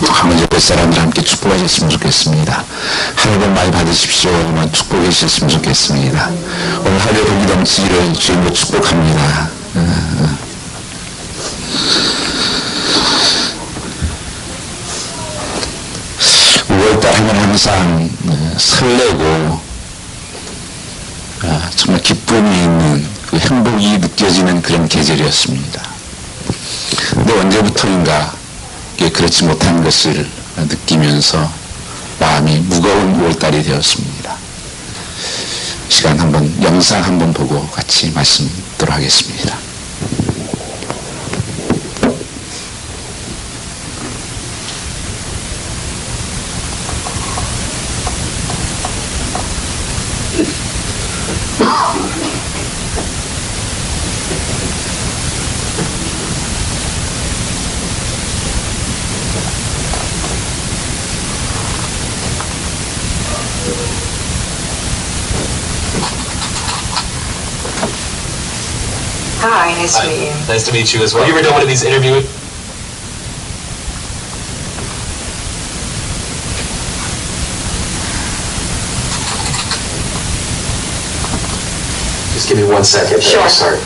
황제 뱃사람들 함께 축복하셨으면 좋겠습니다. 하늘 복 많이 받으십시오. 축복해 주셨으면 좋겠습니다. 오늘 하루의 복이 넘치기를 주님으로 축복합니다. 5월달 하면 항상 설레고 정말 기쁨이 있는 그 행복이 느껴지는 그런 계절이었습니다. 근데 언제부터인가 그렇지 못한 것을 느끼면서 마음이 무거운 5월달이 되었습니다. 시간 한번 영상 한번 보고 같이 말씀 듣도록 하겠습니다. Hi, nice to meet you. Nice to meet you as well. Have you ever done one of these interviews? Just give me 1 second. Sure. Sorry.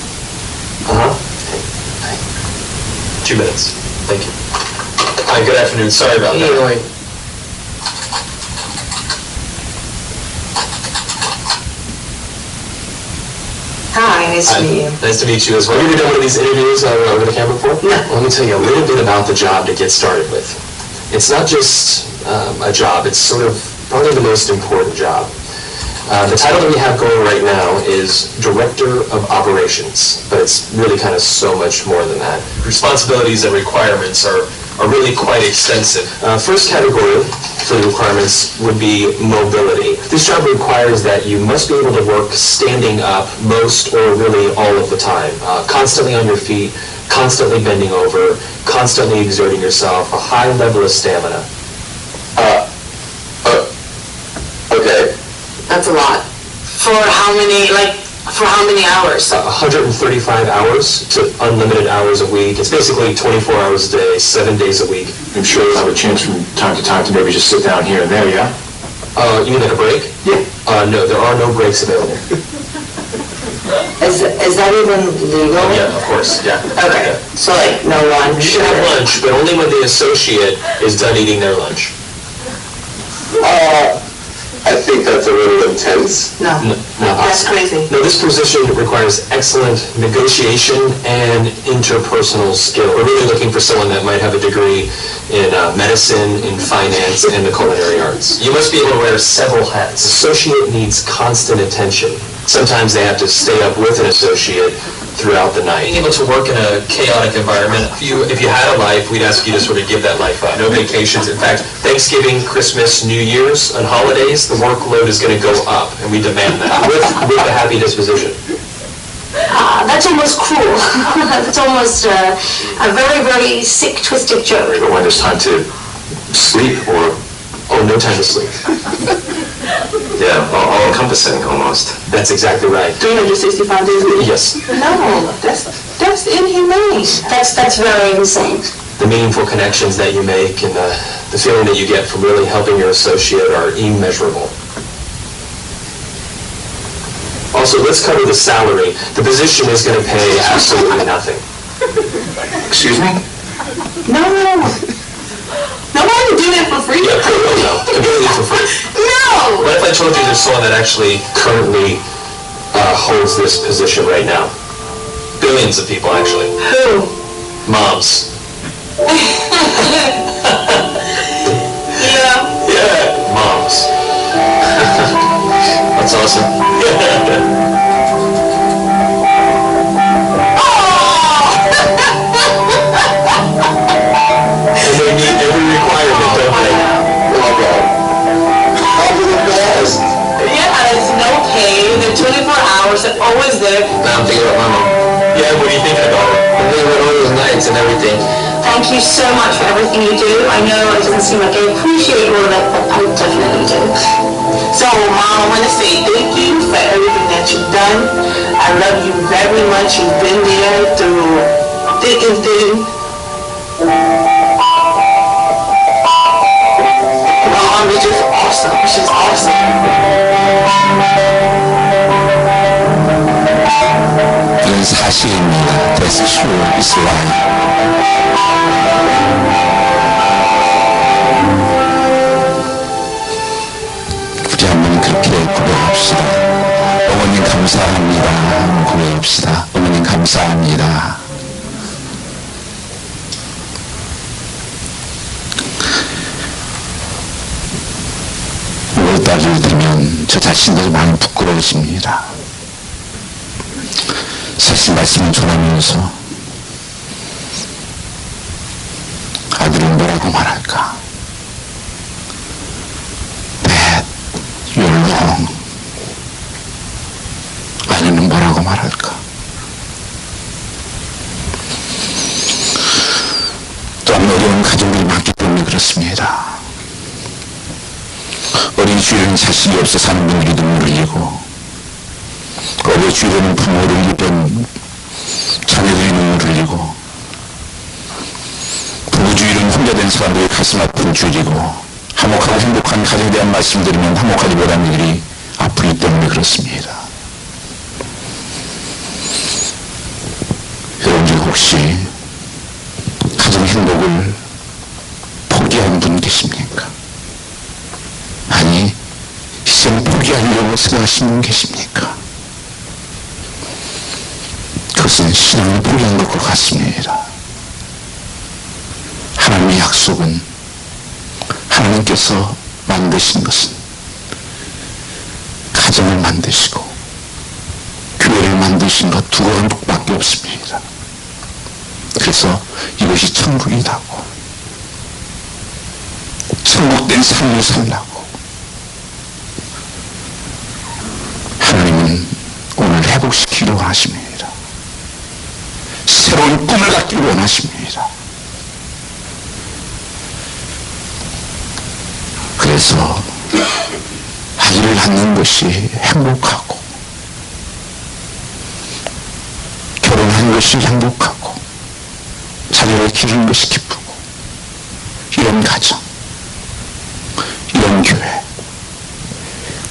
2 minutes. Thank you. Hi, good afternoon. Sorry about that. Hi, nice to meet you. Nice to meet you as well. Have you ever done one of these interviews over the camera before? No. Well, let me tell you a little bit about the job to get started with. It's not just a job, it's sort of probably the most important job. The title that we have going right now is Director of Operations, but it's really kind of so much more than that. Responsibilities and requirements are really quite extensive. First category for the requirements would be mobility. This job requires that you must be able to work standing up most or really all of the time, constantly on your feet, constantly bending over, constantly exerting yourself, a high level of stamina. Okay. That's a lot. For how many hours? 135 hours to unlimited hours a week. It's basically 24 hours a day, 7 days a week. I'm sure you'll have a chance from time to time to maybe just sit down here and there, yeah? You mean like a break? Yeah. No, there are no breaks available. Is that even legal? Yeah, of course, yeah. Okay, Yeah. so like no lunch? You can have lunch, but only when the associate is done eating their lunch. I think that's a little intense. No, that's crazy. No, this position requires excellent negotiation and interpersonal skill. We're really looking for someone that might have a degree in medicine, in finance, and the culinary arts. You must be able to wear several hats. Associate needs constant attention. Sometimes they have to stay up with an associate throughout the night. Being able to work in a chaotic environment, if you had a life, we'd ask you to sort of give that life up. No vacations. In fact, Thanksgiving, Christmas, New Year's, and holidays, the workload is going to go up, and we demand that with a happy disposition. That's almost cruel. That's almost a very, very sick, twisted joke. But when there's time to sleep or... Oh, no time to sleep. Yeah, all-encompassing almost. That's exactly right. 365 days a week? Yes. No, that's inhumane. That's very insane. The meaningful connections that you make and the feeling that you get from really helping your associate are immeasurable. Also, let's cover the salary. The position is going to pay absolutely nothing. Excuse me? No. Nobody do that for free. Yeah, no, completely for free. No! What if I told you there's someone that actually currently holds this position right now? Billions of people, actually. Who? Moms. Yeah. Yeah, moms. That's awesome. And they meet every requirement, don't they? Yeah, there's no pay. They're 24 hours. They're always there. Now I'm thinking about my mom. Yeah, what are you thinking about her? I'm thinking about all those nights and everything. Thank you so much for everything you do. I know it doesn't seem like I appreciate all of it, but I definitely do. So, Mom, I want to say thank you for everything that you've done. I love you very much. You've been there through thick and thin. was just awesome. She's awesome. 이건 사실입니다. That's true. It's right. 우리 한번 그렇게 고백합시다. 어머님 감사합니다. 한번 고백합시다. 어머님 감사합니다. 5월달이 되면 저 자신도 많이 부끄러워집니다. 사실 말씀을 전하면서 아들은 뭐라고 말할까? Dad, you're wrong. 아내는 뭐라고 말할까? 또한 어려운 가정들이 많기 때문에 그렇습니다. 어린 주일에는 자식이 없어 사는 분들이 눈물을 흘리고, 어린 주일에는 부모를 잃은 자녀들이 눈물을 흘리고, 부부주일은 혼자 된 사람들이 가슴 아픈 주일이고, 화목하고 행복한 가정에 대한 말씀을 드리면 화목하지 못한 일이 아프기 때문에 그렇습니다. 여러분 중 혹시 가정 행복을 포기한 분 계십니까? 아니, 희생 포기하려고 생각하시는 분 계십니까? 그것은 신앙을 포기한 것과 같습니다. 하나님의 약속은, 하나님께서 만드신 것은 가정을 만드시고 교회를 만드신 것 두 가지밖에 없습니다. 그래서 이것이 천국이라고, 천국된 삶을 살라고 하나님은 오늘 회복시키기를 원하십니다. 새로운 꿈을 갖기를 원하십니다. 그래서 아이를 낳는 것이 행복하고, 결혼하는 것이 행복하고, 자녀를 기르는 것이 기쁘고, 이런 가정, 이런 교회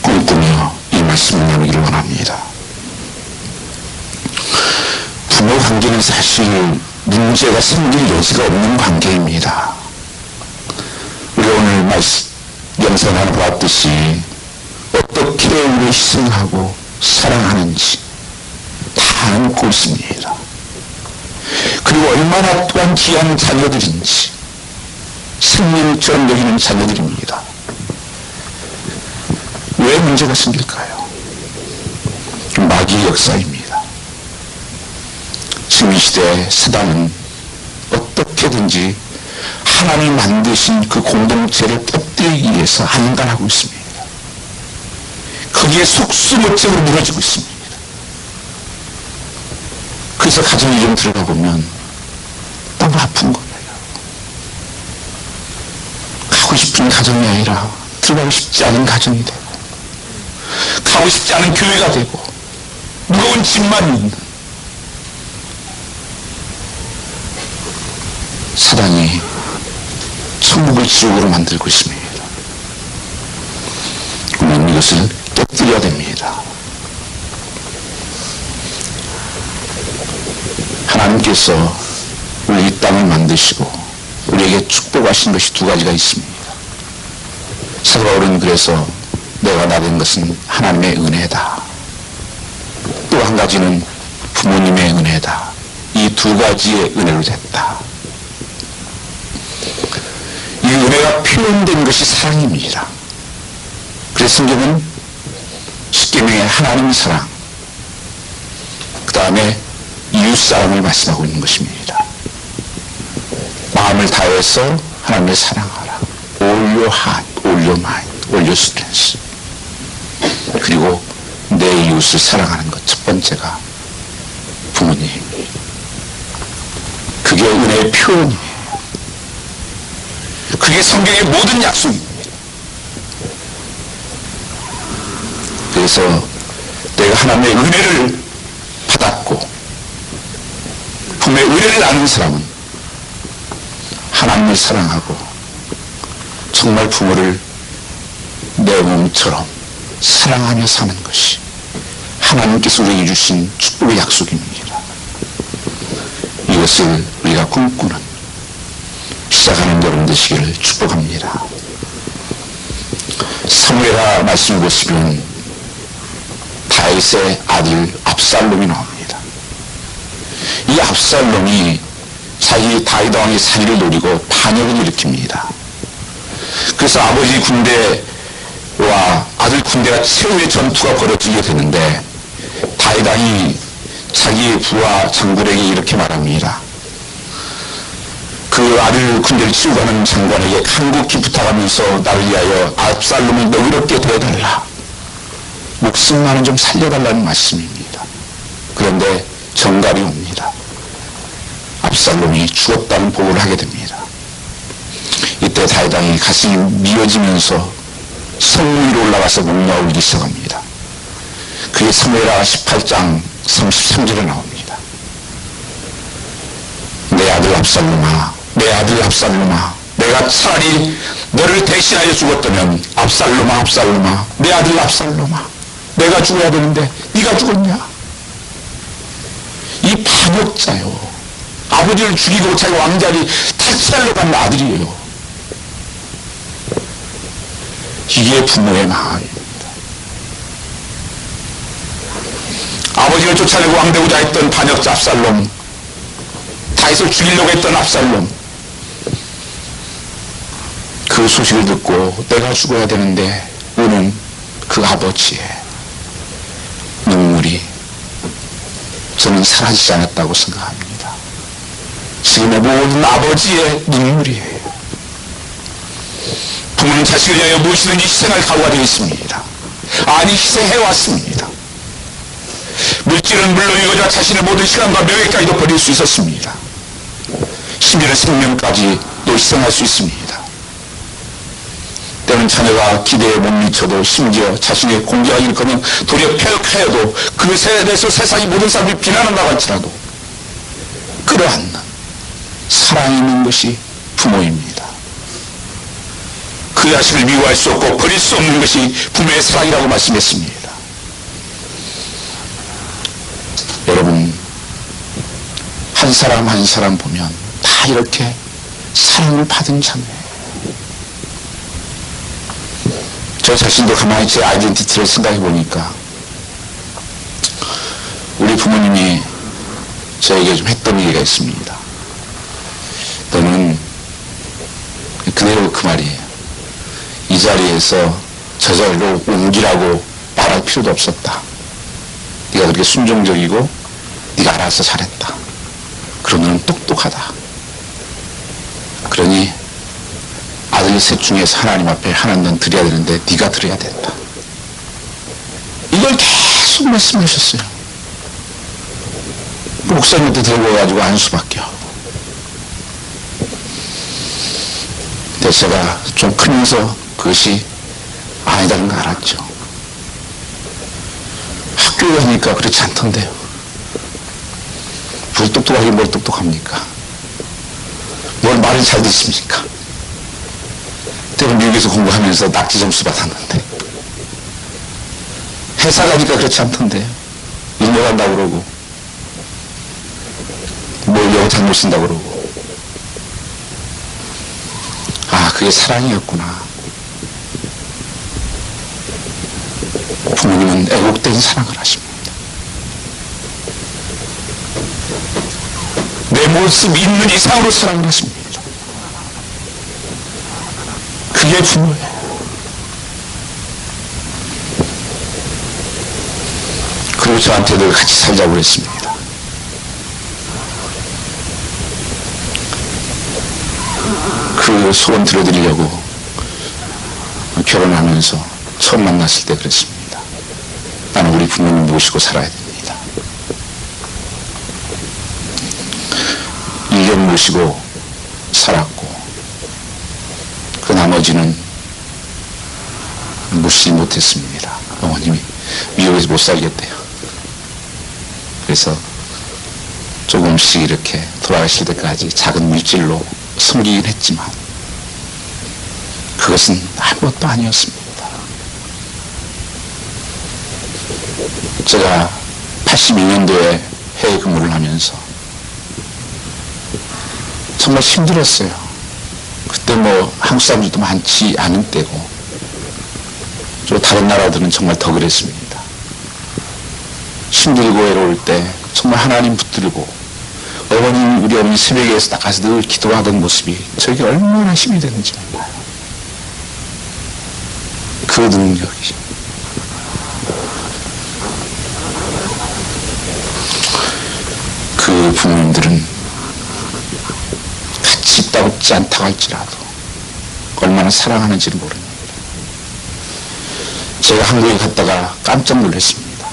꿈꾸며 이 말씀을 나누기를 원합니다. 부모 관계는 사실 문제가 생길 여지가 없는 관계입니다. 우리 오늘 영상 하나 보았듯이 어떻게 우리를 희생하고 사랑하는지 다 안고 있습니다. 그리고 얼마나 또한 귀한 자녀들인지 생명처럼 여기는 자녀들입니다. 왜 문제가 생길까요? 마귀의 역사입니다. 지금 이 시대에 사단은 어떻게든지 하나님이 만드신 그 공동체를 깨뜨리기 위해서 한간하고 있습니다. 거기에 속수무책으로 무너지고 있습니다. 그래서 가정에 좀 들어가 보면 너무 아픈 거예요. 가고 싶은 가정이 아니라 들어가고 싶지 않은 가정이 되고, 가고 싶지 않은 교회가 되고, 무거운 짐만 있는, 사단이 천국을 지옥으로 만들고 있습니다. 우리는 이것을 깨뜨려야 됩니다. 하나님께서 우리 이 땅을 만드시고 우리에게 축복하신 것이 두 가지가 있습니다. 사도 바울은 그래서 내가 나된 것은 하나님의 은혜다, 또 한 가지는 부모님의 은혜다, 이 두 가지의 은혜로 됐다. 이 은혜가 표현된 것이 사랑입니다. 그래서 성경은 십계명에 하나님 사랑, 그 다음에 이웃사랑을 말씀하고 있는 것입니다. 마음을 다해서 하나님을 사랑하라. All your heart, all your mind, all your strength. 그리고 내 이웃을 사랑하는 것, 첫 번째가 부모님. 그게 은혜의 표현이에요. 그게 성경의 모든 약속입니다. 그래서 내가 하나님의 은혜를 받았고, 부모의 은혜를 아는 사람은 하나님을 사랑하고 정말 부모를 내 몸처럼 사랑하며 사는 것이 하나님께서 우리에게 주신 축복의 약속입니다. 이것을 우리가 꿈꾸는 시작하는 여러분 되시기를 축복합니다. 사무엘하 말씀을 보시면 다윗의 아들 압살롬이 나옵니다. 이 압살롬이 자기 다윗 왕의 살이를 노리고 반역을 일으킵니다. 그래서 아버지 군대와 아들 군대가 최후의 전투가 벌어지게 되는데 다윗 왕이 자기의 부하 장군에게 이렇게 말합니다. 그 아들 군대를 치고 가는 장관에게 간곡히 부탁하면서 나를 위하여 압살롬을 너그럽게 대해달라. 목숨만은 좀 살려달라는 말씀입니다. 그런데 정갈이 옵니다. 압살롬이 죽었다는 보고를 하게 됩니다. 이때 다윗 왕이 가슴이 미어지면서 성 위로 올라가서 목마를 울기 시작합니다. 그게 사무엘하 18장 33절에 나옵니다. 내 아들 압살롬아, 내 아들 압살롬아, 내가 차라리 너를 대신하여 죽었다면 압살롬아, 압살롬아, 내 아들 압살롬아, 내가 죽어야 되는데 네가 죽었냐? 이 반역자요, 아버지를 죽이고 자기 왕자리 탈취하려고 한 아들이에요. 이게 부모의 마음입니다. 아버지를 쫓아내고 왕되고자 했던 반역자 압살롬, 다윗을 죽이려고 했던 압살롬, 그 소식을 듣고 내가 죽어야 되는데 우는 그 아버지의 눈물이 저는 사라지지 않았다고 생각합니다. 지금의 모든 아버지의 눈물이에요. 부모는 자식을 위하여 무엇이든지 희생할 각오가 되어 있습니다. 아니, 희생해왔습니다. 물질은 물론이거니와 자신의 모든 시간과 명예까지도 버릴 수 있었습니다. 심지어는 생명까지도 희생할 수 있습니다. 때로는 자녀가 기대에 못 미쳐도 심지어 자신의 공개하기는커녕 도리어 폐역하여도 그것에 대해서 세상의 모든 사람들이 비난한다고 할지라도 끌어안는 사랑이 있는 것이 부모입니다. 그 자식을 미워할 수 없고 버릴 수 없는 것이 부모의 사랑이라고 말씀했습니다. 여러분, 한 사람 한 사람 보면 다 이렇게 사랑을 받은 자매예요. 저 자신도 가만히 제 아이덴티티를 생각해 보니까 우리 부모님이 저에게 좀 했던 얘기가 있습니다. 너는 그대로 그 말이에요. 이 자리에서 저 자리로 옮기라고 말할 필요도 없었다. 네가 그렇게 순종적이고 네가 알아서 잘했다. 그럼 너는 똑똑하다. 그러니 아들 셋 중에서 하나님 앞에 하나는 드려야 되는데 네가 드려야 된다. 이걸 계속 말씀하셨어요. 목사님한테 들고 가지고 한 수밖에. 근데 제가 좀 크면서 그것이 아니다는 걸 알았죠. 학교에 가니까 그렇지 않던데요. 뭘 똑똑하게 뭘 똑똑합니까? 뭘 말을 잘 듣습니까? 때로 미국에서 공부하면서 낙지 점수 받았는데 회사 가니까 그렇지 않던데요. 일 못한다고 그러고 뭘 영어 잘못 쓴다고 그러고. 아, 그게 사랑이었구나. 부모님은 애국된 사랑을 하십니다. 내 모습 있는 이상으로 사랑을 하십니다. 그게 부모예요. 그리고 저한테도 같이 살자고 그랬습니다. 그 소원 들어드리려고 결혼하면서 처음 만났을 때 그랬습니다. 나는 우리 부모님 모시고 살아야 됩니다. 1년 모시고 살았고 그 나머지는 모시지 못했습니다. 어머님이 미국에서 못 살겠대요. 그래서 조금씩 이렇게 돌아가실 때까지 작은 물질로 섬기긴 했지만 그것은 아무것도 아니었습니다. 제가 82년도에 해외 근무를 하면서 정말 힘들었어요. 그때 뭐 한국 사람들도 많지 않은 때고, 또 다른 나라들은 정말 더 그랬습니다. 힘들고 외로울 때 정말 하나님 붙들고 우리 어머니 새벽에서 나가서 늘 기도하던 모습이 저에게 얼마나 힘이 되는지 몰라요. 그 능력이. 그 부모님들은 같이 있다 없지 않다고 할지라도 얼마나 사랑하는지를 모릅니다. 제가 한국에 갔다가 깜짝 놀랐습니다.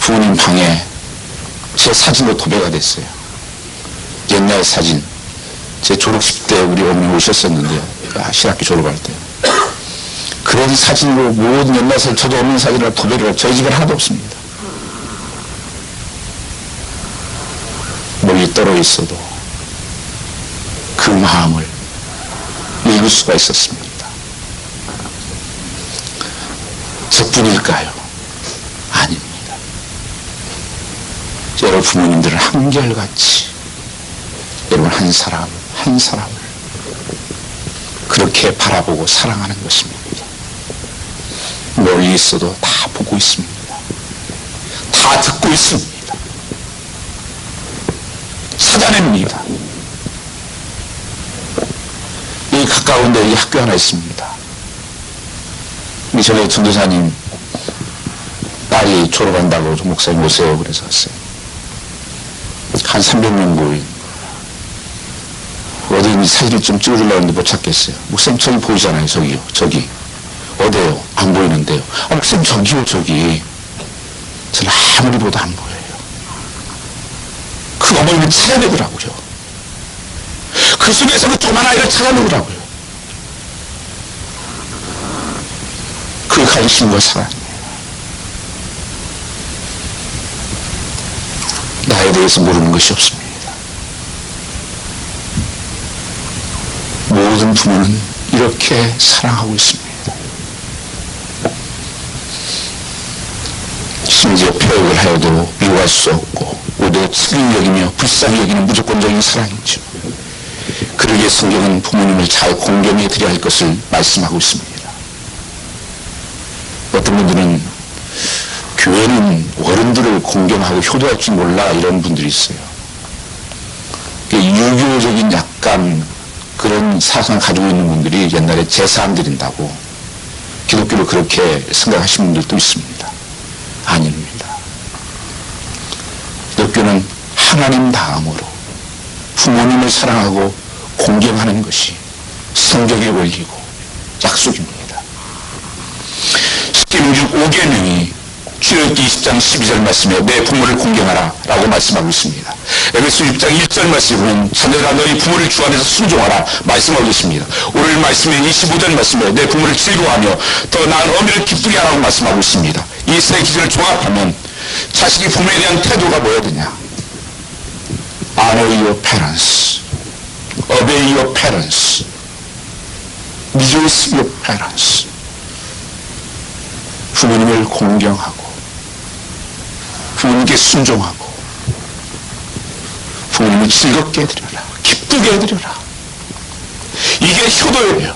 부모님 방에 제 사진으로 도배가 됐어요. 옛날 사진. 제 졸업식 때 우리 어머니 오셨었는데요. 신학교 졸업할 때. 그런 사진으로 모든 옛날 사진, 저도 없는 사진으로 도배를, 저희 집에 하나도 없습니다. 멀리 떨어 있어도 그 마음을 읽을 수가 있었습니다. 저뿐일까요? 아닙니다. 여러분 부모님들은 한결같이 여러분 한 사람 한 사람을 그렇게 바라보고 사랑하는 것입니다. 멀리 있어도 다 보고 있습니다. 다 듣고 있습니다. 찾아냅니다. 여기 가까운데 여기 학교 하나 있습니다. 우리 전에 전도사님 딸이 졸업한다고 목사님 오세요 그래서 왔어요. 한 300명 모인 어디 사진을 좀 찍어주려고 했는데 못 찾겠어요. 목사님 저기 보이잖아요. 저기요. 저기 어디요? 안 보이는데요. 목사님 저기요. 저기. 저는 아무리 봐도 안 보여요. 그 어머니는 찾아내더라고요. 그 속에서 그 조그만 아이를 찾아내더라고요. 그 관심과 사랑이에요. 나에 대해서 모르는 것이 없습니다. 모든 부모는 이렇게 사랑하고 있습니다. 심지어 표역을 하여도 미워할 수 없고 오히려 측은히 여기며 불쌍히 여기는 무조건적인 사랑이죠. 그러기에 성경은 부모님을 잘 공경해 드려야 할 것을 말씀하고 있습니다. 어떤 분들은 교회는 어른들을 공경하고 효도할 줄 몰라 이런 분들이 있어요. 유교적인 약간 그런 사상을 가지고 있는 분들이 옛날에 제사 안 드린다고 기독교를 그렇게 생각하시는 분들도 있습니다. 아닙니다. 기독교는 하나님 다음으로 부모님을 사랑하고 공경하는 것이 성경의 원리고 약속입니다. 십계명 5계명이 출애굽기 20장 12절 말씀에 내 부모를 공경하라 라고 말씀하고 있습니다. 에베소 6장 1절 말씀에 보면 자녀들아 너희 부모를 주 안에서 순종하라 말씀하고 있습니다. 오늘 말씀에 25절 말씀에 내 부모를 즐거워하며 더 나은 어미를 기쁘게 하라고 말씀하고 있습니다. 이 세 기준을 종합하면 자식이 부모에 대한 태도가 뭐야 되냐? Honor your parents, obey your parents, rejoice your parents. 부모님을 공경하고 부모님께 순종하고 부모님을 즐겁게 해드려라, 기쁘게 해드려라. 이게 효도예요.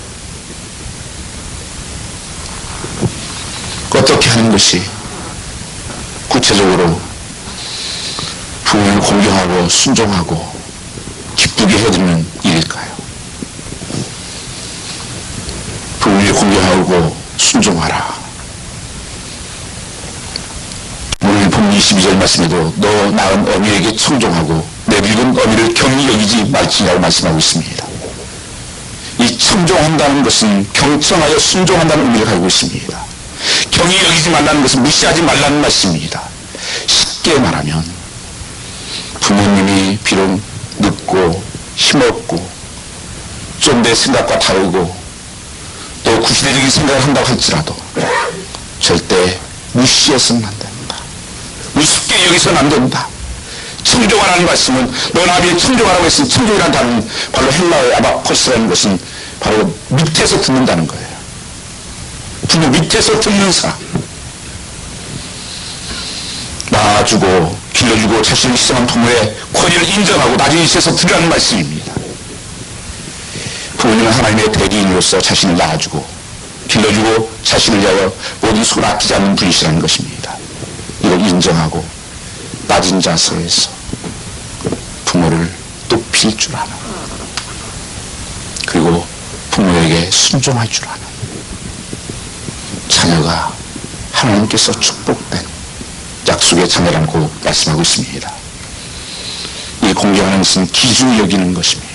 어떻게 하는 것이 구체적으로 부모님을 공경하고 순종하고 기쁘게 해드리는 일일까요? 부모님을 공경하고 순종하라. 오늘 본문 22절 말씀에도 너 낳은 어미에게 청종하고 내 늙은 어미를 경히 여기지 말지라고 말씀하고 있습니다. 이 청종한다는 것은 경청하여 순종한다는 의미를 가지고 있습니다. 경히 여기지 말라는 것은 무시하지 말라는 말씀입니다. 쉽게 말하면 부모님이 비록 늙고 힘없고 좀 내 생각과 다르고 또 구시대적인 생각을 한다고 할지라도 절대 무시해서는 안 된다. 우습게 여기서는 안 된다. 청종하라는 말씀은 너 나비에 청종하라고 했으니 청종이라는 단어는 바로 헬라어의 아바코스라는 것은 바로 밑에서 듣는다는 거예요. 부모 밑에서 듣는 사람. 낳아주고 길러주고 자신을 희생한 부모의 권위를 인정하고 나중에 있어서 드리라는 말씀입니다. 부모님은 하나님의 대리인으로서 자신을 낳아주고 길러주고 자신을 위하여 모든 수를 아끼지 않는 분이시라는 것입니다. 이걸 인정하고 낮은 자세에서 부모를 높일 줄 아는, 그리고 부모에게 순종할 줄 아는 자녀가 하나님께서 축복된 약속의 자녀라고 말씀하고 있습니다. 이 공경하는 것은 기중히 여기는 것입니다.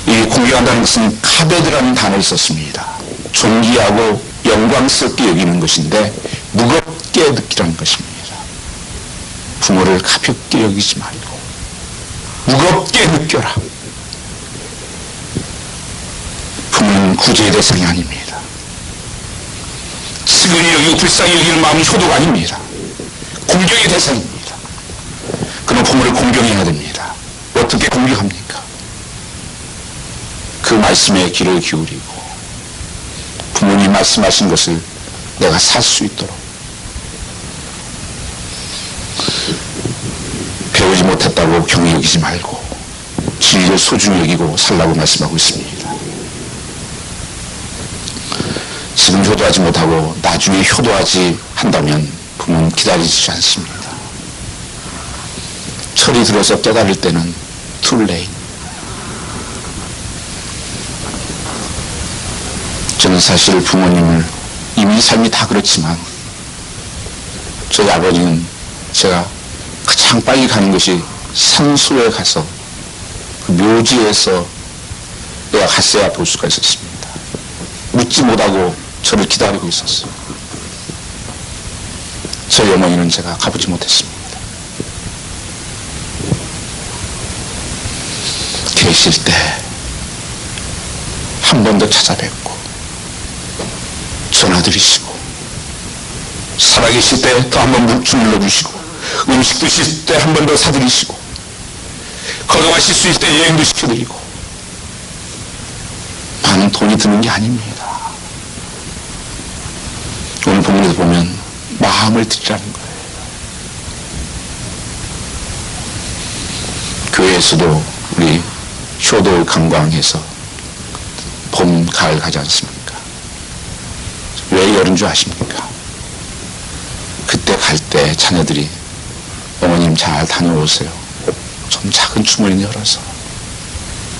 이 공경한다는 것은 카베드라는 단어를 썼습니다. 존귀하고 영광스럽게 여기는 것인데 무겁게 느끼라는 것입니다. 부모를 가볍게 여기지 말고 무겁게 느껴라. 부모는 구제의 대상이 아닙니다. 측은히 여기고 불쌍히 여기는 마음은 효도가 아닙니다. 공경의 대상입니다. 그럼 부모를 공경해야 됩니다. 어떻게 공경합니까? 그 말씀에 귀를 기울이고 부모님 말씀하신 것을 내가 살 수 있도록, 배우지 못했다고 경히 여기지 말고 진리를 소중히 여기고 살라고 말씀하고 있습니다. 지금 효도하지 못하고 나중에 효도하지 한다면 부모는 기다리지 않습니다. 철이 들어서 깨달을 때는 too late. 저는 사실 부모님을 이미 삶이 다 그렇지만 저희 아버지는 제가 가장 빨리 가는 것이 산소에 가서 그 묘지에서 내가 갔어야 볼 수가 있었습니다. 묻지 못하고 저를 기다리고 있었어요. 저희 어머니는 제가 가보지 못했습니다. 계실 때 한 번 더 찾아뵙고 전화드리시고, 살아계실 때 또 한 번 주물러 주시고, 음식 드실 때 한 번 더 사드리시고, 걸어가실 수 있을 때 여행도 시켜드리고, 많은 돈이 드는 게 아닙니다. 오늘 본문에서 보면 마음을 드리라는 거예요. 교회에서도 우리 효도 관광해서 봄, 가을 가지 않습니까? 왜 열은 줄 아십니까? 그때 갈 때 자녀들이 어머님 잘 다녀오세요. 좀 작은 주머니 열어서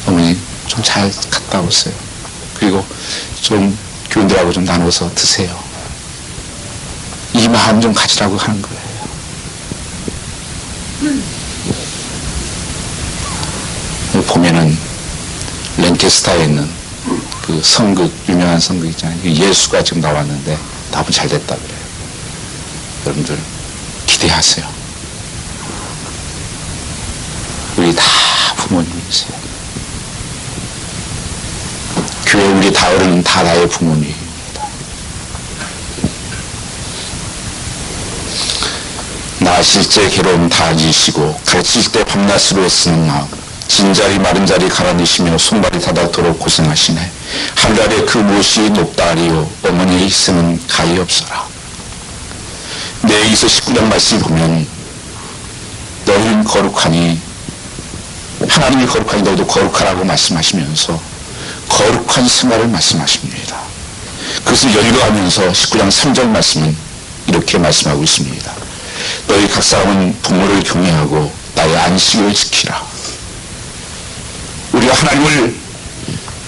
어머님 좀 잘 갔다 오세요. 그리고 좀 교인들하고 좀 나눠서 드세요. 이 마음 좀 가지라고 하는 거예요. 보면은 랭캐스터에 있는 그 성극, 유명한 성극 있잖아요. 예수가 지금 나왔는데 답은 잘 됐다 그래요. 여러분들 기대하세요. 우리 다 부모님이세요. 교회 우리 다 어른은 다 나의 부모님입니다. 낳으실 때 괴로움 다 잊으시고 가르칠 때 밤낮으로 애쓰는 마음, 진자리 마른 자리 갈아내시며 손발이 닿도록 고생하시네. 하늘아래 그 무엇이 높다 하리요 어머니의 희생은 가히 없어라. 여기서 19장 말씀을 보면 너희는 거룩하니 하나님이 거룩하니 너희도 거룩하라고 말씀하시면서 거룩한 생활을 말씀하십니다. 그것을 연구하면서 19장 3절 말씀은 이렇게 말씀하고 있습니다. 너희 각 사람은 부모를 경외하고 나의 안식을 지키라. 우리가 하나님을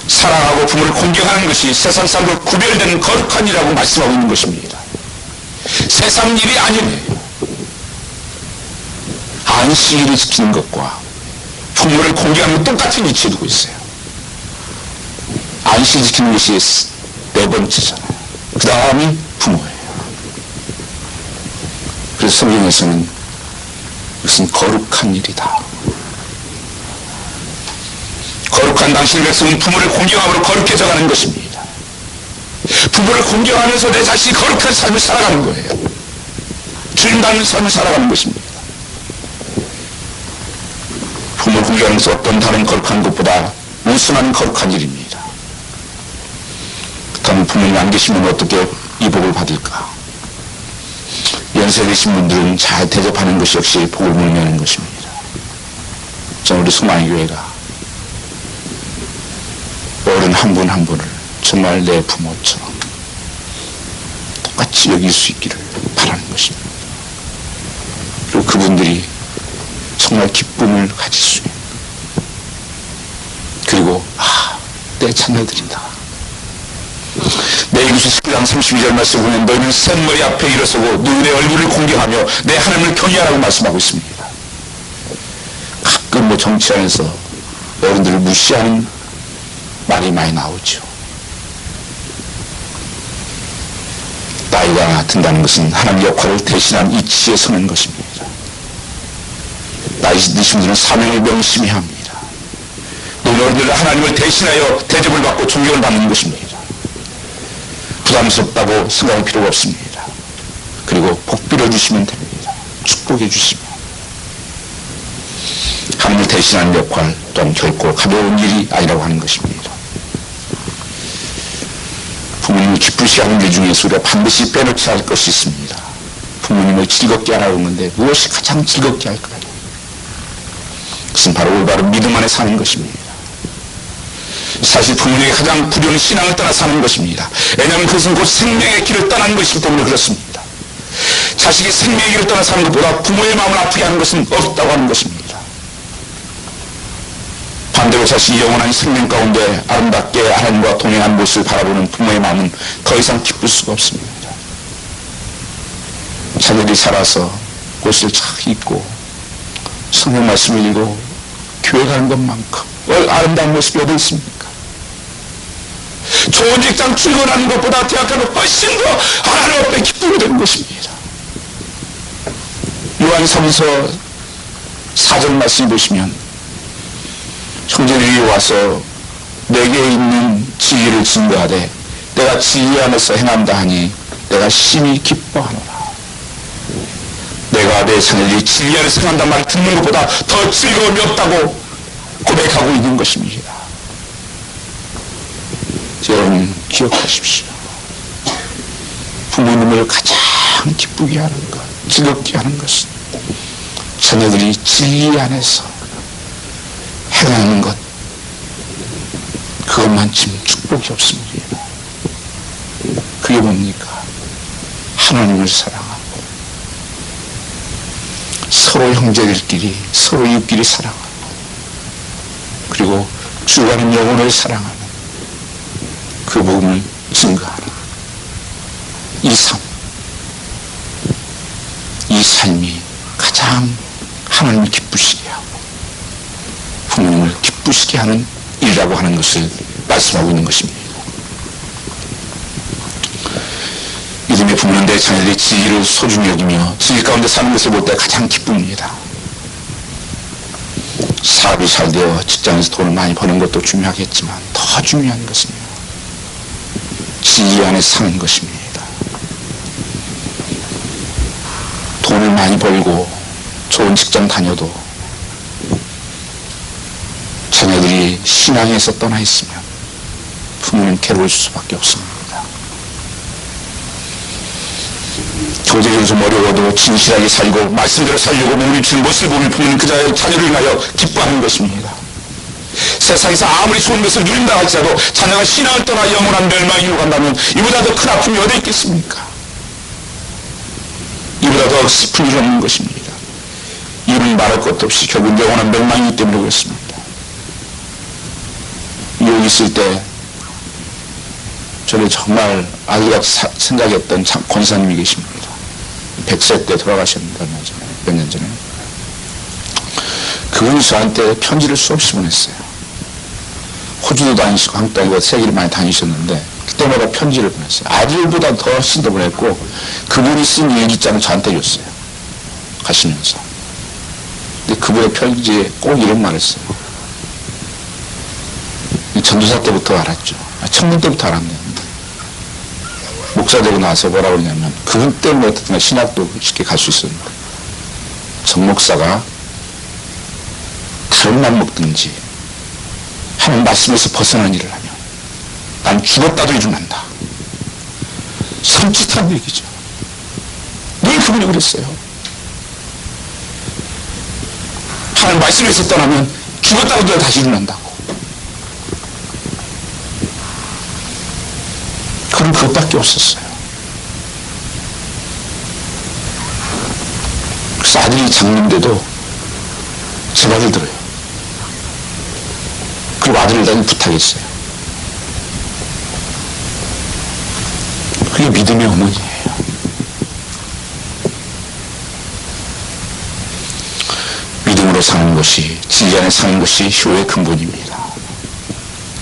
사랑하고 부모를 공경하는 것이 세상 사람과 구별되는 거룩한 일이라고 말씀하고 있는 것입니다. 세상 일이 아니에요. 안식일을 지키는 것과 부모를 공경하는 것 똑같은 위치에 두고 있어요. 안식일 지키는 것이 네 번째잖아요. 그 다음이 부모예요. 그래서 성경에서는 이것은 거룩한 일이다. 거룩한 당신의 백성은 부모를 공경함으로 거룩해져가는 것입니다. 부모를 공경하면서 내 자신이 거룩한 삶을 살아가는 거예요. 주님 닮은 삶을 살아가는 것입니다. 부모를 공경하는 것은 어떤 다른 거룩한 것보다 우선한 거룩한 일입니다. 그렇다면 부모님 안 계시면 어떻게 이 복을 받을까? 연세 드신 분들은 잘 대접하는 것이 역시 복을 물려는 것입니다. 저는 우리 소망교회가 어른 한 분 한 분을 정말 내 부모처럼 똑같이 여길 수 있기를 바라는 것입니다. 그리고 그분들이 정말 기쁨을 가질 수 있는, 그리고 내 자녀들이다. 내 이웃의 10장 32절 말씀 보면 너희는 샘머리 앞에 일어서고 누구의 얼굴을 공경하며 내 하나님을 경외하라고 말씀하고 있습니다. 가끔 정치 안에서 어른들을 무시하는 말이 많이 나오죠. 나이가 든다는 것은 하나님의 역할을 대신한 이치에 서는 것입니다. 나이 드신 분들은 사명을 명심히 합니다. 너희들 하나님을 대신하여 대접을 받고 존경을 받는 것입니다. 부담스럽다고 생각할 필요가 없습니다. 그리고 복 빌어주시면 됩니다. 축복해 주시면. 하나님을 대신하는 역할 또한 결코 가벼운 일이 아니라고 하는 것입니다. 부모님을 기쁘시게 하는 일 중에서 우리가 반드시 빼놓지 않을 것이 있습니다. 부모님을 즐겁게 하라고 하는데 무엇이 가장 즐겁게 할까요? 그것은 바로 올바른 믿음 안에 사는 것입니다. 사실 부모님이 가장 부려운 신앙을 떠나 사는 것입니다. 왜냐하면 그것은 곧 생명의 길을 떠나는 것이기 때문에 그렇습니다. 자식이 생명의 길을 떠나 사는 것보다 부모의 마음을 아프게 하는 것은 없다고 하는 것입니다. 반대로 자신이 영원한 생명 가운데 아름답게 하나님과 동행한 모습을 바라보는 부모의 마음은 더 이상 기쁠 수가 없습니다. 자녀들이 살아서 옷을 잘 입고 성경 말씀을 읽고 교회 가는 것만큼 아름다운 모습이 어디 있습니까? 좋은 직장 출근하는 것보다 대학 가는 훨씬 더 하나님 앞에 기쁨이 되는 것입니다. 요한삼서 4절 말씀 보시면 형제들이 와서 내게 있는 진리를 증거하되 내가 진리 안에서 행한다 하니 내가 심히 기뻐하노라. 내가 내 자녀들이 진리 안에서 행한다는 말을 듣는 것보다 더 즐거움이 없다고 고백하고 있는 것입니다. 여러분 기억하십시오. 부모님을 가장 기쁘게 하는 것, 즐겁게 하는 것은 자녀들이 진리 안에서 행하는 것, 그것만큼 축복이 없습니다. 그게 뭡니까? 하나님을 사랑하고 서로 형제들끼리 서로 이웃끼리 사랑하고 그리고 주가는 영혼을 사랑하는 그 복음을 증거하는 이 삶이 가장 하나님을 기쁘시게 하고 부모님을 기쁘시게 하는 일이라고 하는 것을 말씀하고 있는 것입니다. 믿음의 부모는 내 자녀들이 진리를 소중히 여기며 진리 가운데 사는 것을 볼 때 가장 기쁩니다. 사업이 잘 되어 직장에서 돈을 많이 버는 것도 중요하겠지만 더 중요한 것은요, 진리 안에 사는 것입니다. 돈을 많이 벌고 좋은 직장 다녀도 자녀들이 신앙에서 떠나 있으면 부모님 괴로울 수밖에 없습니다. 경제적으로 좀 어려워도 진실하게 살고 말씀대로 살려고 몸을 주는 모습을 보면 부모님 그 자녀를 인하여 기뻐하는 것입니다. 세상에서 아무리 좋은 것을 누린다 할지라도 자녀가 신앙을 떠나 영원한 멸망으로 간다면 이보다 더 큰 아픔이 어디 있겠습니까? 이보다 더 슬픈 일이 없는 것입니다. 이는 말할 것도 없이 결국 영원한 멸망이기 때문에 그렇습니다. 여기 있을 때 저를 정말 아들같이 생각했던 권사님이 계십니다. 100세 때 돌아가셨는데 몇 년 전에. 그분이 저한테 편지를 수없이 보냈어요. 호주도 다니시고 한국도 다니고 세계를 많이 다니셨는데 그때마다 편지를 보냈어요. 아들보다 더 훨씬 더 보냈고 그분이 쓴 일기장을 저한테 줬어요. 가시면서. 근데 그분의 편지에 꼭 이런 말을 했어요. 전도사 때부터 알았죠. 청년 때부터 알았네요. 목사 되고 나서 뭐라고 그러냐면 그분 때문에 어떻든 신학도 쉽게 갈 수 있었는데 정 목사가 다른 맘 먹든지 하는 말씀에서 벗어난 일을 하면 난 죽었다도 일어난다. 섬찟한 얘기죠. 늘 그분이 그랬어요. 하나님 말씀에서 떠나면 죽었다고 하더라도 다시 일어난다고. 그런 그것밖에 없었어요. 그래서 아들이 장님인데도 제 말을 들어요. 그리고 아들을 난 부탁했어요. 그게 믿음의 어머니예요. 믿음으로 사는 것이, 진리 안에 사는 것이 효의 근본입니다.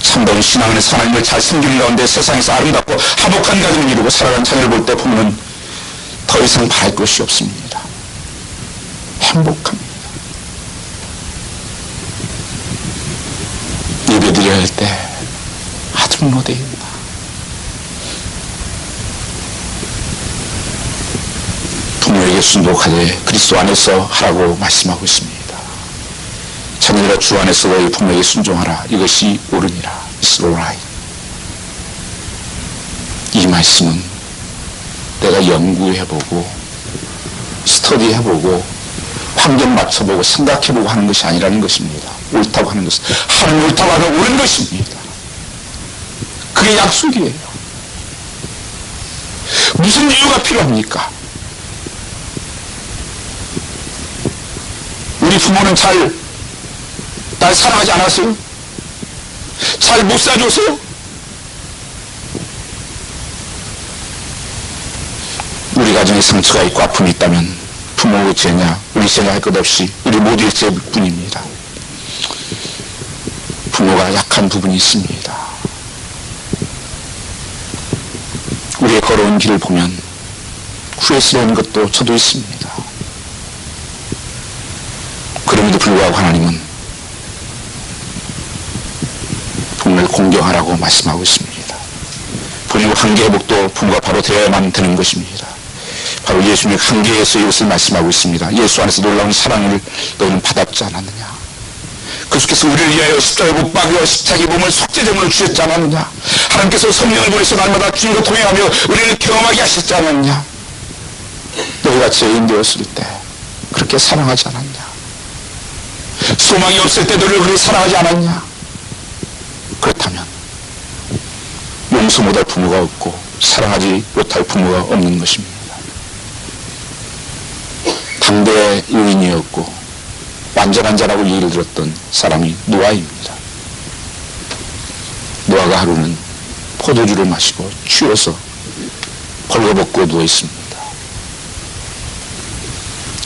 참다운 신앙 안에서 하나님을 잘 섬기는 가운데 세상에서 아름답고 화목한 가정을 이루고 살아가는 자녀를 볼 때 보면 더 이상 바랄 것이 없습니다. 행복합니다. 예배드려야 할 때 아들 어디에 있나. 부모에게 순복하되 그리스도 안에서 하라고 말씀하고 있습니다. 자녀들아 주 안에서 너희 부모에게 순종하라. 이것이 옳으니라. It's alright. 이 말씀은 내가 연구해보고 스터디해보고 환경 맞춰보고 생각해보고 하는 것이 아니라는 것입니다. 옳다고 하는 것은 하나님 옳다고 하는 옳은 것입니다. 그게 약속이에요. 무슨 이유가 필요합니까? 우리 부모는 날 사랑하지 않았어요? 잘 못 사줬어요? 우리 가정에 상처가 있고 아픔이 있다면 부모의 죄냐 우리 생각할 것 없이 우리 모두의 죄뿐입니다. 부모가 약한 부분이 있습니다. 우리의 걸어온 길을 보면 후회스러운 것도 저도 있습니다. 그럼에도 불구하고 하나님은 부모를 공경하라고 말씀하고 있습니다. 부모 한계 회복도 부모가 바로 되어야만 되는 것입니다. 바로 예수님의 한계에서 이것을 말씀하고 있습니다. 예수 안에서 놀라운 사랑을 너희는 받았지 않았느냐. 그리스도께서 우리를 위하여 십자가에 못 박여 십자가의 몸을 속죄제물로 주셨지 않았느냐. 하나님께서 성령을 보내서 날마다 주님과 동행하며 우리를 경험하게 하셨지 않았느냐. 너희가 죄인 되었을 때 그렇게 사랑하지 않았냐. 소망이 없을 때 너를 그렇게 사랑하지 않았냐. 그렇다면 용서 못할 부모가 없고 사랑하지 못할 부모가 없는 것입니다. 당대의 유인이었고 완전한 자라고 얘기를 들었던 사람이 노아입니다. 노아가 하루는 포도주를 마시고 취해서 벌거벗고 누워있습니다.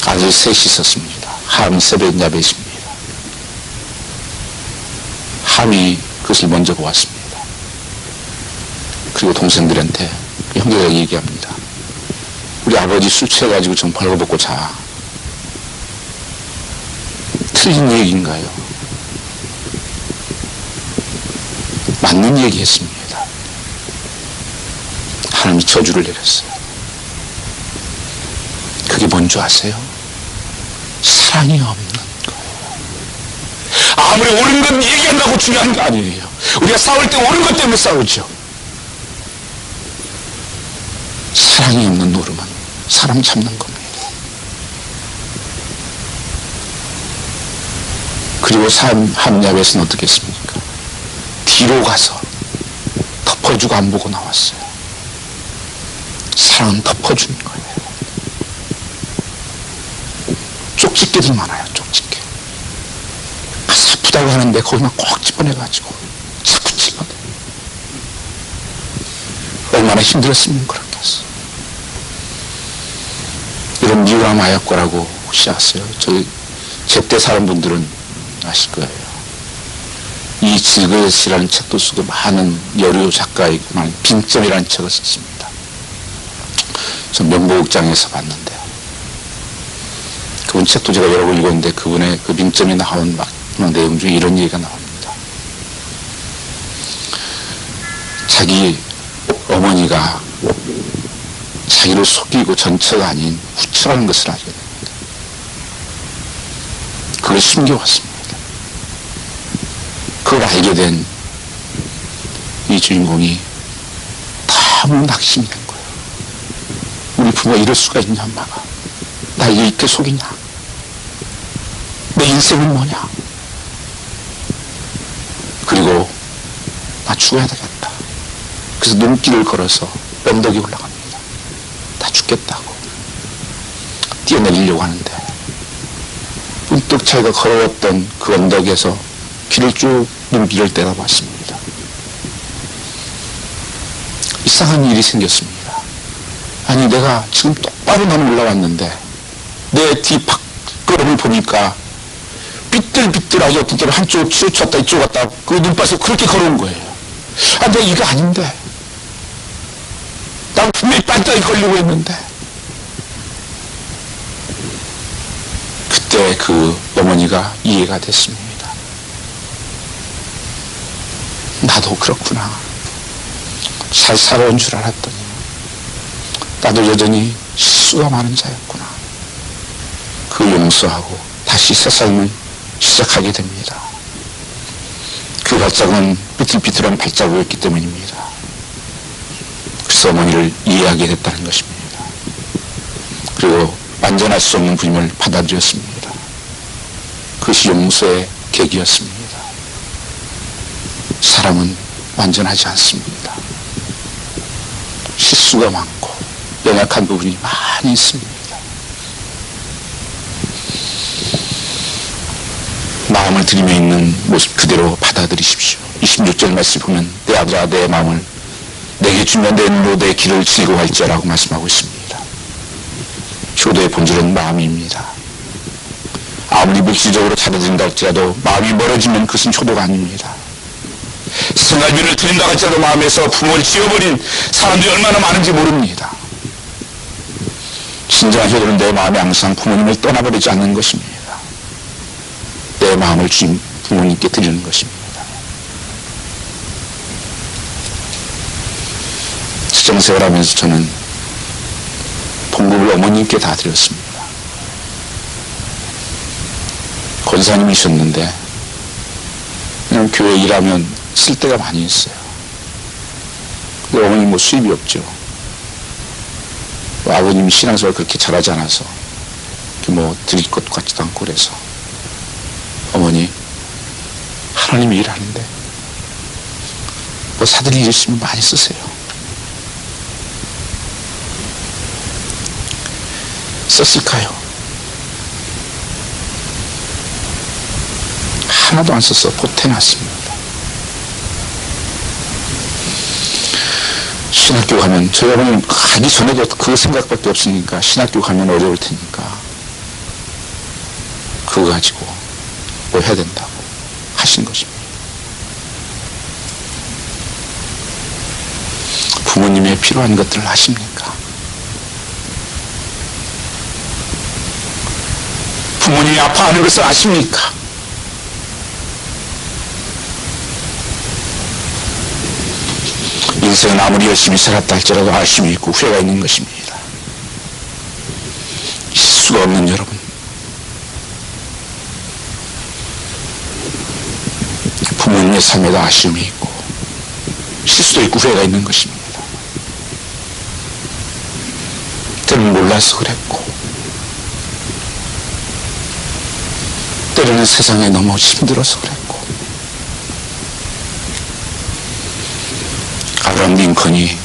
아들 셋이 있었습니다. 함, 세벳, 야벳입니다. 함이 그것을 먼저 보았습니다. 그리고 동생들한테 형제가 얘기합니다. 우리 아버지 술 취해가지고 좀 벌거벗고 자. 틀린 얘기인가요? 맞는 얘기했습니다. 하나님이 저주를 내렸어요. 그게 뭔지 아세요? 사랑이 없는 거예요. 아무리 옳은 건 얘기한다고 중요한 거 아니에요. 우리가 싸울 때 옳은 것 때문에 싸우죠. 사랑이 없는 노름은 사람 잡는 겁니다. 그리고 함야벳은 어떻게 했습니까? 뒤로 가서 덮어주고 안 보고 나왔어요. 사랑은 덮어주는 거예요. 쪽집게들 많아요. 쪽집게. 가서 아프다고 하는데 거기만 꼭 집어내가지고 자꾸 집어내. 얼마나 힘들었으면 그렇겠어. 이런 미워함 마약과라고 혹시 아세요? 저희 제때 사는 분들은 아실 거예요. 이 질그릇이라는 책도 쓰고 많은 여류 작가의 많은 빙점이라는 책을 썼습니다. 전 명보극장에서 봤는데요. 그분 책도 제가 여러 번 읽었는데 그분의 그 빙점이 나온 내용 중에 이런 얘기가 나옵니다. 자기 어머니가 자기를 속이고 전처가 아닌 후처라는 것을 알게 됩니다. 그걸 숨겨왔습니다. 그걸 알게 된 이 주인공이 너무 낙심이 된 거예요. 우리 부모가 이럴 수가 있냐, 엄마가. 날 이렇게 속이냐. 내 인생은 뭐냐. 그리고 나 죽어야 되겠다. 그래서 눈길을 걸어서 언덕에 올라갑니다. 다 죽겠다고. 뛰어내리려고 하는데 문득 자기가 걸어왔던 그 언덕에서 길을 쭉 눈길을 떼다봤습니다. 이상한 일이 생겼습니다. 아니, 내가 지금 똑바로 나는 올라왔는데 내 뒤 밖걸음을 보니까 삐뚤삐뚤하게 어떤 한쪽 치우쳤다 이쪽 갔다 그 눈밭에 그렇게 걸어온 거예요. 아, 내가 이거 아닌데. 난 분명히 반짝이 걸리고 있는데. 그때 그 어머니가 이해가 됐습니다. 나도 그렇구나. 잘 살아온 줄 알았더니 나도 여전히 실수가 많은 자였구나. 그 용서하고 다시 새 삶을 시작하게 됩니다. 그 발자국은 삐뚤삐뚤한 발자국이었기 때문입니다. 그래서 어머니를 이해하게 됐다는 것입니다. 그리고 완전할 수 없는 부임을 받아들였습니다. 그것이 용서의 계기였습니다. 사람은 완전하지 않습니다. 실수가 많고 연약한 부분이 많이 있습니다. 마음을 들이며 있는 모습 그대로 받아들이십시오. 26절 말씀 보면 내 아들아 내 마음을 내게 주면 내 눈으로 내 길을 즐거워할지라고 말씀하고 있습니다. 효도의 본질은 마음입니다. 아무리 물질적으로 찾아드린다 할지라도 마음이 멀어지면 그것은 효도가 아닙니다. 생활비를 드린다 할지라도 마음에서 부모를 지워버린 사람들이 얼마나 많은지 모릅니다. 진정한 효도는 내 마음에 항상 부모님을 떠나버리지 않는 것입니다. 내 마음을 주인 부모님께 드리는 것입니다. 수정생활하면서 저는 봉급을 어머님께 다 드렸습니다. 권사님이셨는데 그냥 교회 일하면 쓸 데가 많이 있어요. 근데 어머님 뭐 수입이 없죠. 아버님이 신앙생활 그렇게 잘하지 않아서 뭐 드릴 것 같지도 않고 그래서 어머니 하나님이 일하는데 뭐 사드릴 일 있으면 많이 쓰세요. 썼을까요? 하나도 안 써서 보태놨습니다. 신학교 가면 저희 어머님 가기 전에도 그 생각밖에 없으니까 신학교 가면 어려울 테니까 그거 가지고 뭐 해야 된다고 하신 것입니다. 부모님의 필요한 것들을 아십니까? 부모님이 아파하는 것을 아십니까? 인생은 아무리 열심히 살았다 할지라도 아쉬움이 있고 후회가 있는 것입니다. 실수가 없는 여러분, 부모님의 삶에도 아쉬움이 있고 실수도 있고 후회가 있는 것입니다. 때로는 몰라서 그랬고 때로는 세상에 너무 힘들어서 그랬고 아브라함 링컨이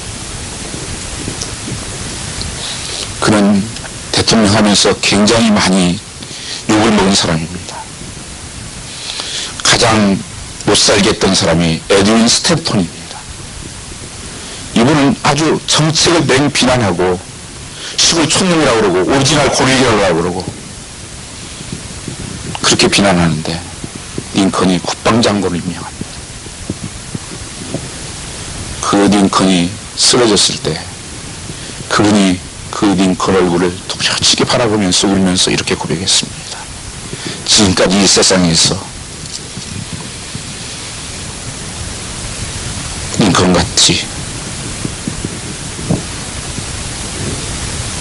그는 대통령 하면서 굉장히 많이 욕을 먹은 사람입니다. 가장 못 살게 했던 사람이 에드윈 스탠톤입니다. 이분은 아주 정책을 맹비난하고 시골 촌놈이라고 그러고 오리지널 고릴이라고 그러고 그렇게 비난하는데 링컨이 국방장관을 임명합니다. 그 링컨이 쓰러졌을 때 그분이 그 링컨 얼굴을 도무지게 바라보면서 울면서 이렇게 고백했습니다. 지금까지 이 세상에서 링컨같이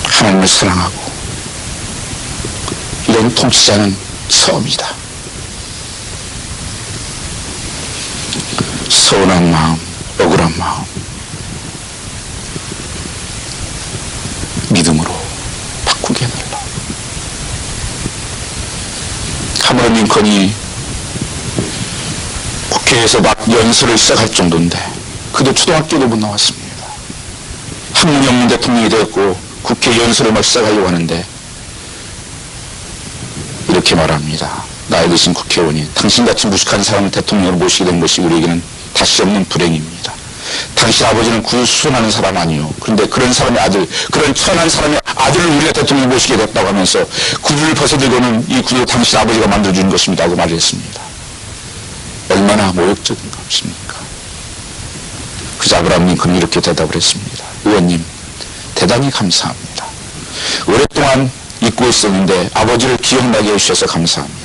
하나님을 사랑하고 이런 통치자는 처음이다. 서운한 마음, 억울한 마음, 믿음으로 링컨이 국회에서 막 연설을 시작할 정도인데 그도 초등학교도 못 나왔습니다. 학문이 없는 대통령이 되었고 국회 연설을 막 시작하려고 하는데 이렇게 말합니다. 나이 드신 국회의원이 당신같이 무식한 사람을 대통령으로 모시게 된 것이 우리에게는 다시 없는 불행입니다. 당신 아버지는 구두 수선하는 사람 아니요. 그런데 그런 사람의 아들, 그런 천한 사람의 아들을 우리가 대통령으로 모시게 됐다고 하면서 구두를 벗어들고는 이 구두 당신 아버지가 만들어준 것입니다 하고 말했습니다. 얼마나 모욕적인 것입니까? 그래서 아브라함 링컨이 이렇게 대답을 했습니다. 의원님, 대단히 감사합니다. 오랫동안 잊고 있었는데 아버지를 기억나게 해주셔서 감사합니다.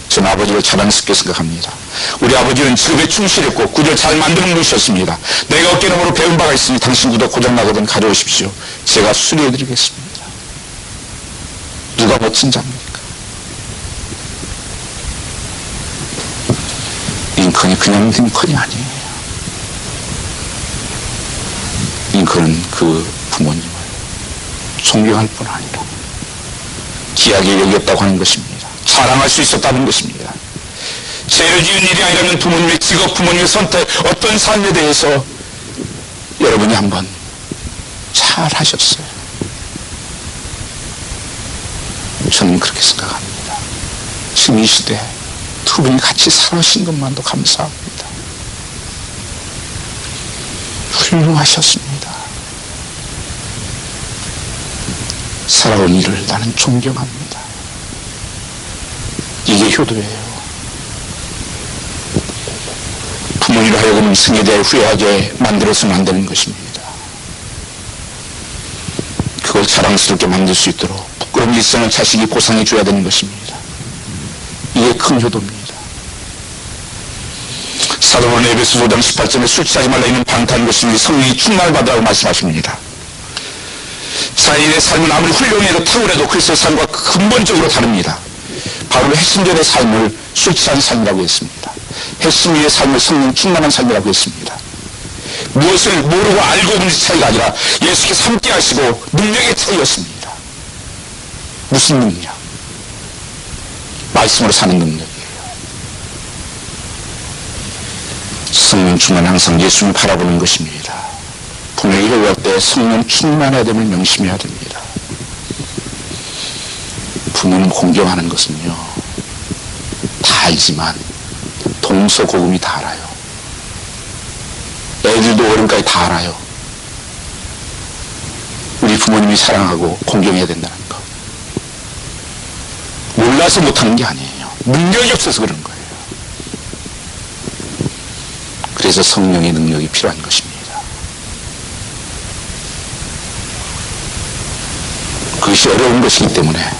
저는 아버지를 자랑스럽게 생각합니다. 우리 아버지는 직업에 충실했고 구두를 잘 만드는 분이셨습니다. 내가 어깨너머로 배운 바가 있으니 당신 구두 고장나거든 가져오십시오. 제가 수리해드리겠습니다. 누가 멋진 자입니까? 링컨이 그냥 링컨이 아니에요. 링컨은 그 부모님을 존경할 뿐 아니라 귀하게 여겼다고 하는 것입니다. 자랑할 수 있었다는 것입니다. 죄를 지은 일이 아니라면 부모님의 직업, 부모님의 선택, 어떤 삶에 대해서 여러분이 한번 잘 하셨어요. 저는 그렇게 생각합니다. 지금 이 시대에 두 분이 같이 살아신 것만도 감사합니다. 훌륭하셨습니다. 살아온 일을 나는 존경합니다. 이게 효도예요. 부모님을 하여금 승에 대해 후회하게 만들어서는 안 되는 것입니다. 그걸 자랑스럽게 만들 수 있도록 부끄러운 일생을 자식이 보상해 줘야 되는 것입니다. 이게 큰 효도입니다. 사도 바울은 에베소 5장 18절에 술 취하지 말라 이는 방탕한 것이니 성령이 충만을 받으라고 말씀하십니다. 자인의 삶은 아무리 훌륭해도 탁월해도 그리스도의 삶과 근본적으로 다릅니다. 바울은 핵심전의 삶을 술 취한 삶이라고 했습니다. 핵심의 삶을 성령 충만한 삶이라고 했습니다. 무엇을 모르고 알고 있는 차이가 아니라 예수께서 함께 하시고 능력의 차이였습니다. 무슨 능력? 말씀으로 사는 능력이에요. 성령 충만 항상 예수님을 바라보는 것입니다. 분명히 회개할 때 성령 충만해야 됨을 명심해야 됩니다. 부모님 공경하는 것은요, 다 알지만 동서고금이 다 알아요. 애들도 어른까지 다 알아요. 우리 부모님이 사랑하고 공경해야 된다는 거. 몰라서 못하는 게 아니에요. 능력이 없어서 그런 거예요. 그래서 성령의 능력이 필요한 것입니다. 그것이 어려운 것이기 때문에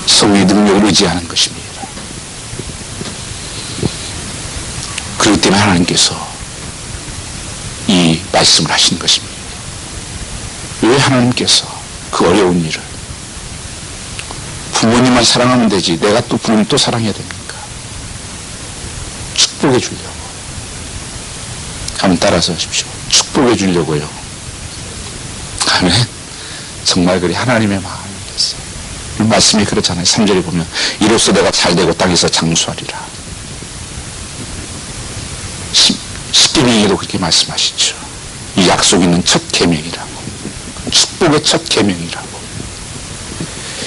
성령의 능력을 의지하는 것입니다. 그렇기 때문에 하나님께서 이 말씀을 하신 것입니다. 왜 하나님께서 그 어려운 일을 부모님만 사랑하면 되지 내가 또 부모님 또 사랑해야 됩니까? 축복해 주려고. 한번 따라서 하십시오. 축복해 주려고요. 아멘. 정말 그리 하나님의 마음이었어요. 이 말씀이 그렇잖아요. 3절에 보면 이로써 내가 잘되고 땅에서 장수하리라. 십계명에도 그렇게 말씀하시죠. 이 약속 있는 첫 계명이라고. 축복의 첫 계명이라고.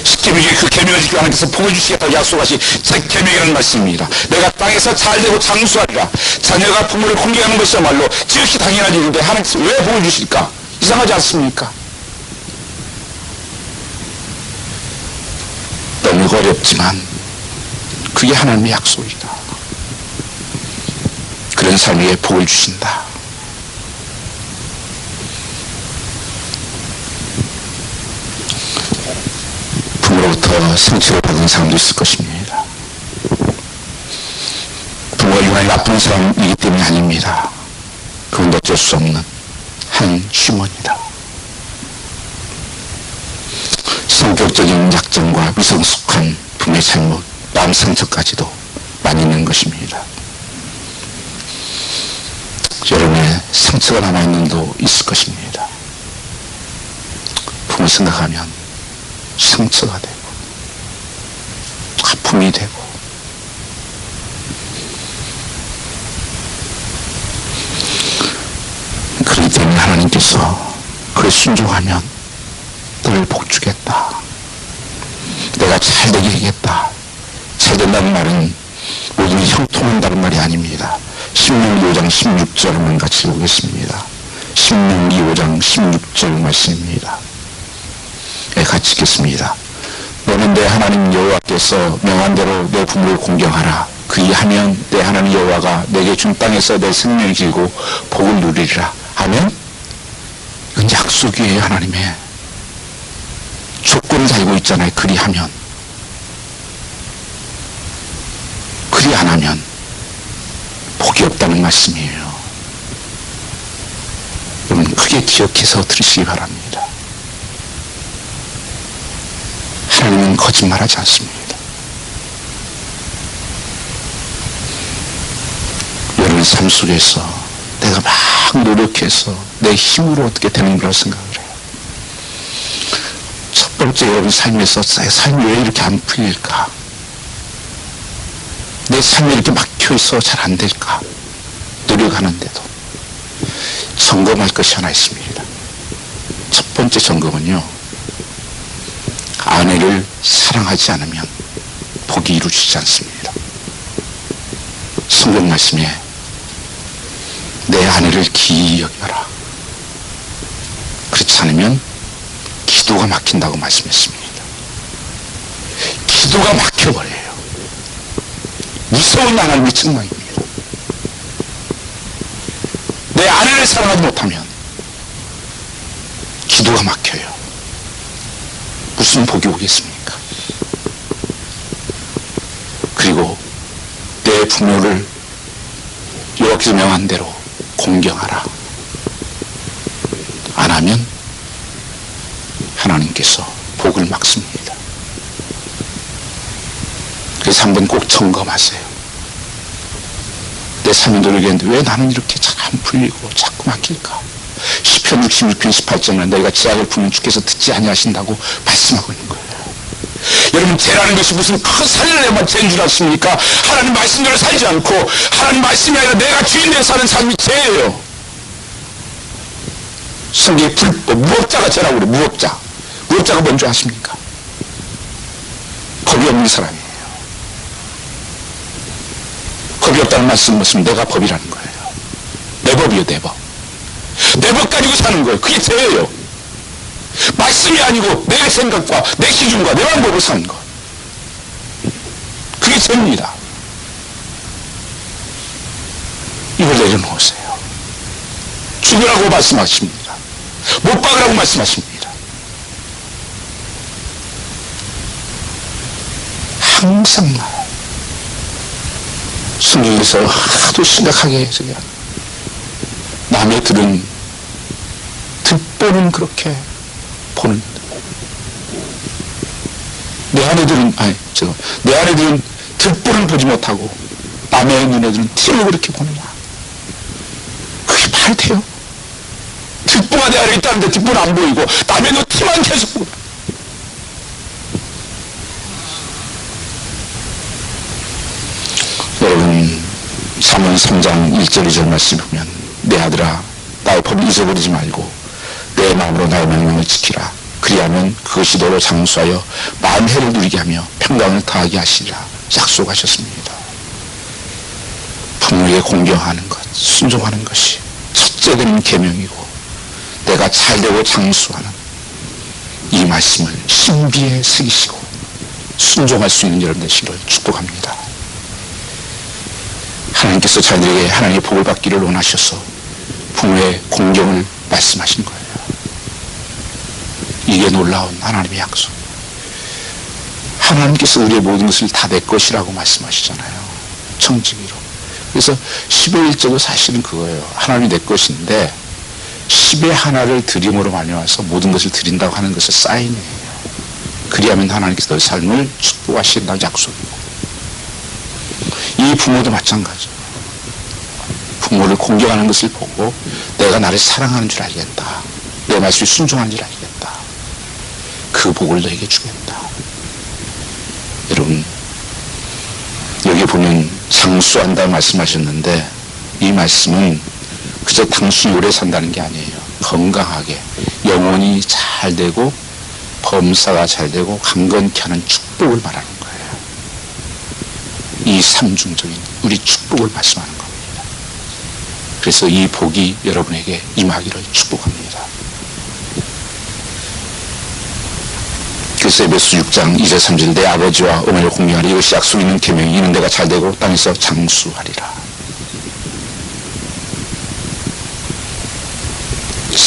십계명에 그 계명을 지키고 하나님께서 복을 주시겠다고 약속하신 첫 계명이라는 말씀입니다. 내가 땅에서 잘되고 장수하리라. 자녀가 부모를 공경하는 것이야말로 지극히 당연한 일인데 하나님께서 왜 복을 주실까? 이상하지 않습니까? 너무 어렵지만 그게 하나님의 약속이다. 그런 삶 위에 복을 주신다. 부모로부터 상처를 받은 사람도 있을 것입니다. 부모가 유난히 나쁜 사람이기 때문이 아닙니다. 그건 어쩔 수 없는 한 휴먼이다. 성격적인 약점과 미성숙한 부모의 잘못, 마음 상처까지도 많이 있는 것입니다. 여러분의 상처가 남아있는 도 있을 것입니다. 부모 생각하면 상처가 되고 아픔이 되고 그렇기 때문에 하나님께서 그에 순종하면 너를 복주겠다. 내가 잘되게 하겠다. 잘된다는 말은 모든 게 형통한다는 말이 아닙니다. 신명기 5장 16절을 같이 보겠습니다. 신명기 5장 16절 말씀입니다. 네, 같이 읽겠습니다. 너는 내 하나님 여호와께서 명한 대로 내 부모를 공경하라. 그리하면 내 하나님 여호와가 내게 준 땅에서 내 생명이 길고 복을 누리리라. 하면 이건 약속이에요. 하나님의 조건을 달고 있잖아요. 그리하면. 그리 안 하면 복이 없다는 말씀이에요. 여러분 크게 기억해서 들으시기 바랍니다. 하나님은 거짓말하지 않습니다. 여러분 삶 속에서 내가 막 노력해서 내 힘으로 어떻게 되는 거라고 생각을 해요. 첫 번째 여러분 삶에서 내 삶이 왜 이렇게 안 풀릴까? 내 삶이 이렇게 막혀있어 잘 안 될까? 노력하는데도 점검할 것이 하나 있습니다. 첫 번째 점검은요, 아내를 사랑하지 않으면 복이 이루어지지 않습니다. 성경 말씀에 내 아내를 기이 여겨라. 그렇지 않으면 기도가 막힌다고 말씀했습니다. 기도가 막혀버려요. 무서운 하나님의 책망입니다. 내 아내를 사랑하지 못하면 기도가 막혀요. 무슨 복이 오겠습니까? 그리고 내 부모를 여호와께서 명한 대로 공경하라. 안 하면 하나님께서 복을 막습니다. 그래서 한번 꼭 점검하세요. 내 삶을 노력했는데 왜 나는 이렇게 잘 안 풀리고 자꾸 막힐까? 시편 66편 18절에 너희가 지약을 풀면 주께서 듣지 아니하신다고 말씀하고 있는 거예요. 여러분, 죄라는 것이 무슨 큰 살인을 해만 죄인 줄 아십니까? 하나님 말씀대로 살지 않고 하나님 말씀이 아니라 내가 주인되어 사는 삶이 죄예요. 성경에 불법, 무법자가 죄라고 그래요. 무법자. 무법자가 뭔지 아십니까? 겁이 없는 사람이에요. 겁이 없다는 말씀은 무슨 내가 법이라는 거예요. 내 법이요, 내 법. 내 법 가지고 사는 거예요. 그게 죄예요. 말씀이 아니고 내 생각과 내 기준과 내 방법을 사는 것. 그게 죄입니다. 이걸 내려놓으세요. 죽으라고 말씀하십니다. 못 박으라고 말씀하십니다. 항상 성경에서 하도 심각하게 해서 남의 들은 듣보는 그렇게 보는, 내 아내들은 듣보는 보지 못하고 남의 눈에들은 티를 그렇게 보느냐? 그게 말이 돼요? 듣보가 내 안에 있다는데 듣보는 안 보이고 남의 눈 티만 계속 보고. 여러분, 사무엘 3장 1절 2절 말씀 보면 내 아들아 나의 법을 잊어버리지 말고 내 마음으로 나의 명령을 지키라. 그리하면 그것이 너로 장수하여 만해를 누리게 하며 평강을 더하게 하시리라 약속하셨습니다. 부모에게 공경하는 것, 순종하는 것이 첫째 되는 계명이고 내가 잘되고 장수하는 이 말씀을 신비에 새기시고 순종할 수 있는 여러분 되시기를 축복합니다. 하나님께서 자녀에게 하나님의 복을 받기를 원하셔서 부모의 공경을 말씀하신 거예요. 이게 놀라운 하나님의 약속. 하나님께서 우리의 모든 것을 다 내 것이라고 말씀하시잖아요. 청지기로. 그래서 10의 1절도 사실은 그거예요. 하나님이 내 것인데 10의 하나를 드림으로 말미암아서 모든 것을 드린다고 하는 것은 사인이에요. 그리하면 하나님께서 너의 삶을 축복하신다는 약속이고, 이 부모도 마찬가지예요. 부모를 공경하는 것을 보고 내가 나를 사랑하는 줄 알겠다. 내 말씀에 순종하는 줄 알겠다. 그 복을 너에게 주겠다. 여러분, 여기 보면 장수한다 말씀하셨는데 이 말씀은 그저 당신이 오래 산다는 게 아니에요. 건강하게 영혼이 잘 되고 범사가 잘 되고 강건케 하는 축복을 말하는 거예요. 이 삼중적인 우리 축복을 말씀하는 겁니다. 그래서 이 복이 여러분에게 임하기를 축복합니다. 그래서 에베소 6장 2절 3절 내 아버지와 어머니를 공경하리 이것이 약속 있는 계명이 이는 내가 잘되고 땅에서 장수하리라.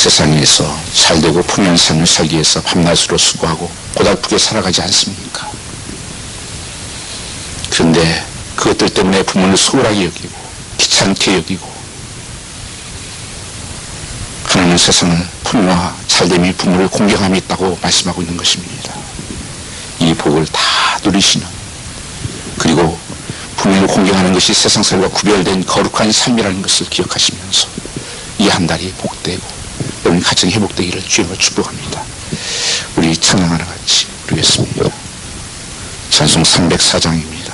세상에서 잘되고 풍요한 삶을 살기 위해서 밤낮으로 수고하고 고달프게 살아가지 않습니까? 그런데 그것들 때문에 부모를 소홀하게 여기고 귀찮게 여기고 하나님은 세상을 풍요와 잘됨이 부모를 공경함이 있다고 말씀하고 있는 것입니다. 이 복을 다 누리시는 그리고 부모를 공경하는 것이 세상 살과 구별된 거룩한 삶이라는 것을 기억하시면서 이 한 달이 복되고 여러분 가정이 회복되기를 주님으로 축복합니다. 우리 찬양하러 같이 부르겠습니다. 찬송 304장입니다.